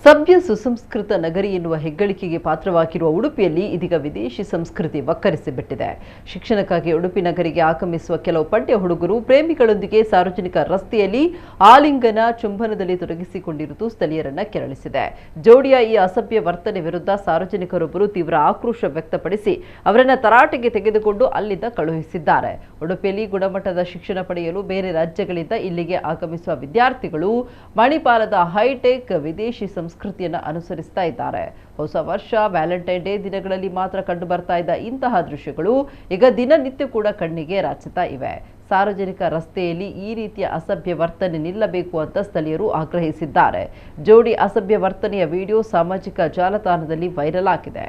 ಸಭ್ಯ ಸುಸಂಸ್ಕೃತ ನಗರಿ ಎನ್ನುವ ಹೆಗ್ಗಳಿಕೆಗೆ ಪಾತ್ರವಾಗಿರುವ ಉಡುಪಿಯಲ್ಲಿ ಇದೀಗ ವಿದೇಶಿ ಸಂಸ್ಕೃತಿ ವಕ್ಕರಿಸಿಬಿಟ್ಟಿದೆ. ಶಿಕ್ಷಣಕ್ಕಾಗಿ ಉಡುಪಿ ನಗರಿಗೆ ಆಗಮಿಸುವ ಕೆಲವು ಪಡ್ಯ ಹುಡುಗರು ಪ್ರೇಮಿಗಳೊಂದಿಗೆ ಸಾರ್ವಜನಿಕ ರಸ್ತೆಯಲ್ಲಿ ಆಲಿಂಗನ ಚುಂಬನದಲ್ಲಿ ತೊಡಗಿಸಿಕೊಂಡಿರುವುದು ಸ್ಥಳೀಯರನ್ನ ಕೆರಳಿಸಿದೆ. ಜೋಡಿಯ ಈ ಅಸಭ್ಯ ವರ್ತನೆ ವಿರುದ್ಧ ಸಾರ್ವಜನಿಕರೊಬ್ಬರು ತೀವ್ರ ಆಕ್ರೋಶ ವ್ಯಕ್ತಪಡಿಸಿ ಅವರನ್ನ ತರಾಟೆಗೆ ತೆಗೆದುಕೊಂಡು ಅಲ್ಲಿಂದ ಕಳುಹಿಸಿದ್ದಾರೆ. ಉಡುಪಿಯಲ್ಲಿ ಗುಣಮಟ್ಟದ ಶಿಕ್ಷಣ ಪಡೆಯಲು ಬೇರೆ ರಾಜ್ಯಗಳಿಂದ ಇಲ್ಲಿಗೆ ಆಗಮಿಸುವ ವಿದ್ಯಾರ್ಥಿಗಳು ಮಣಿಪಾಲದ ಹೈಟೆಕ್ ವಿದೇಶಿ ಸಂಸ್ಕೃತಿಯನ್ನು ಅನುಸರಿಸ್ತಾ ಇದ್ದಾರೆ. ಹೊಸ ವರ್ಷ, ವ್ಯಾಲೆಂಟೈನ್ ಡೇ ದಿನಗಳಲ್ಲಿ ಮಾತ್ರ ಕಂಡು ಬರ್ತಾ ಇದ್ದ ಇಂತಹ ದೃಶ್ಯಗಳು ಈಗ ದಿನನಿತ್ಯ ಕೂಡ ಕಣ್ಣಿಗೆ ರಾಚುತ್ತಾ ಇವೆ. ಸಾರ್ವಜನಿಕ ರಸ್ತೆಯಲ್ಲಿ ಈ ರೀತಿಯ ಅಸಭ್ಯ ವರ್ತನೆ ನಿಲ್ಲಬೇಕು ಅಂತ ಸ್ಥಳೀಯರು ಆಗ್ರಹಿಸಿದ್ದಾರೆ. ಜೋಡಿ ಅಸಭ್ಯ ವರ್ತನೆಯ ವಿಡಿಯೋ ಸಾಮಾಜಿಕ ಜಾಲತಾಣದಲ್ಲಿ ವೈರಲ್ ಆಗಿದೆ.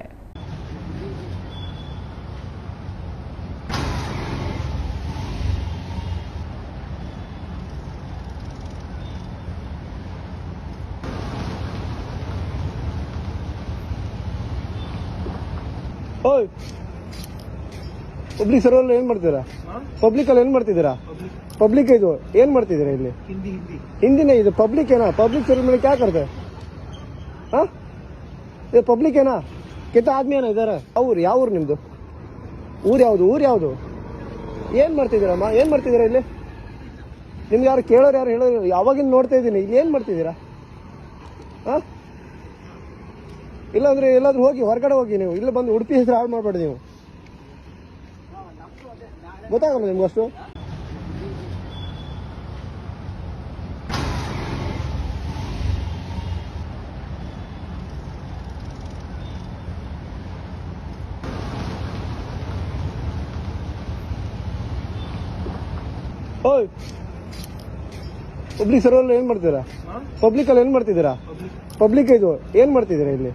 ಓಯ್, ಪಬ್ಲಿಕ್ ಸರ್ವರ್ ಏನ್ ಮಾಡ್ತೀರಾ? ಪಬ್ಲಿಕ್ ಅಲ್ಲಿ ಏನ್ ಮಾಡ್ತಿದ್ದೀರಾ? ಪಬ್ಲಿಕ್ ಇದು ಏನ್ ಮಾಡ್ತಿದ್ದೀರಾ ಇಲ್ಲಿ? ಹಿಂದಿನೇ ಇದು ಪಬ್ಲಿಕ್ ಏನಾ? ಪಬ್ಲಿಕ್ ಸರ್ವರ್ ಮೇಲೆ ಕ್ಯಾ करते हैं? हाँ, ये ಪಬ್ಲಿಕ್ ಏನಾ? कितना आदमी ಏನಾ ಇದಾರೆ? ಅವ್ರು ಯಾವ ಊರು ನಿಮ್ದು? ಊರು ಯಾವ್ದು? ಏನ್ ಮಾಡ್ತಿದ್ದೀರಮ್ಮ? ಏನ್ ಮಾಡ್ತಿದ್ದೀರಾ ಇಲ್ಲಿ? ನಿಮ್ಗೆ ಯಾರು ಕೇಳೋರು ಯಾರು ಹೇಳೋರು? ಯಾವಾಗಿಂದ ನೋಡ್ತಾ ಇದ್ದೀನಿ. ಇಲ್ಲಿ ಏನ್ ಮಾಡ್ತಿದ್ದೀರಾ? ಹಾ, ಇಲ್ಲಾಂದ್ರೆ ಎಲ್ಲಾದ್ರೂ ಹೋಗಿ ಹೊರಗಡೆ ಹೋಗಿ. ನೀವು ಇಲ್ಲ ಬಂದು ಉಡುಪಿ ಹೆಸರು ಹಾಳು ಮಾಡಬೇಡಿ. ನೀವು ಗೊತ್ತಾಗಲ್ಲ ನಿಮ್ಗೆ ಅಷ್ಟು? ಓಯ್, ಪಬ್ಲಿಕ್ ಸರ್ವರ್ ಏನ್ ಮಾಡ್ತೀರಾ? ಪಬ್ಲಿಕ್ ಅಲ್ಲಿ ಏನ್ ಮಾಡ್ತಿದ್ದೀರಾ? ಪಬ್ಲಿಕ್ ಇದು ಏನ್ ಮಾಡ್ತಿದ್ದೀರಾ ಇಲ್ಲಿ?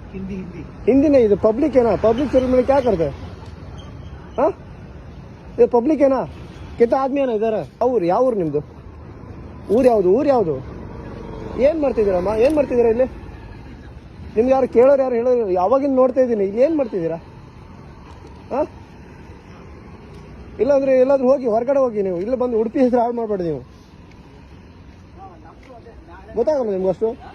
ಹಿಂದಿನೇ ಇದು ಪಬ್ಲಿಕ್ ಏನಾ? ಪಬ್ಲಿಕ್ ಸರ್ವರ್ ಮೇಲೆ ಕ್ಯಾ करते हैं? हाँ, ये ಪಬ್ಲಿಕ್ ಏನಾ? कितना आदमी ಏನಾ ಇದಾರೆ? ಅವ್ರು ಯಾವ ಊರು ನಿಮ್ದು? ಊರು ಯಾವ್ದು? ಏನ್ ಮಾಡ್ತಿದ್ದೀರಮ್ಮ? ಏನ್ ಮಾಡ್ತಿದ್ದೀರಾ ಇಲ್ಲಿ? ನಿಮ್ಗೆ ಯಾರು ಕೇಳೋರು ಯಾರು ಹೇಳೋರು? ಯಾವಾಗಿಂದ ನೋಡ್ತಾ ಇದ್ದೀನಿ. ಇಲ್ಲಿ ಏನ್ ಮಾಡ್ತಿದ್ದೀರಾ? ಹಾ, ಇಲ್ಲಾಂದ್ರೆ ಎಲ್ಲಾದ್ರೂ ಹೋಗಿ ಹೊರಗಡೆ ಹೋಗಿ. ನೀವು ಇಲ್ಲ ಬಂದು ಉಡುಪಿ ಹೆಸರು ಹಾಳು ಮಾಡಬೇಡಿ. ನೀವು ಗೊತ್ತಾಗಲ್ಲ ನಿಮ್ಗೆ ಅಷ್ಟು?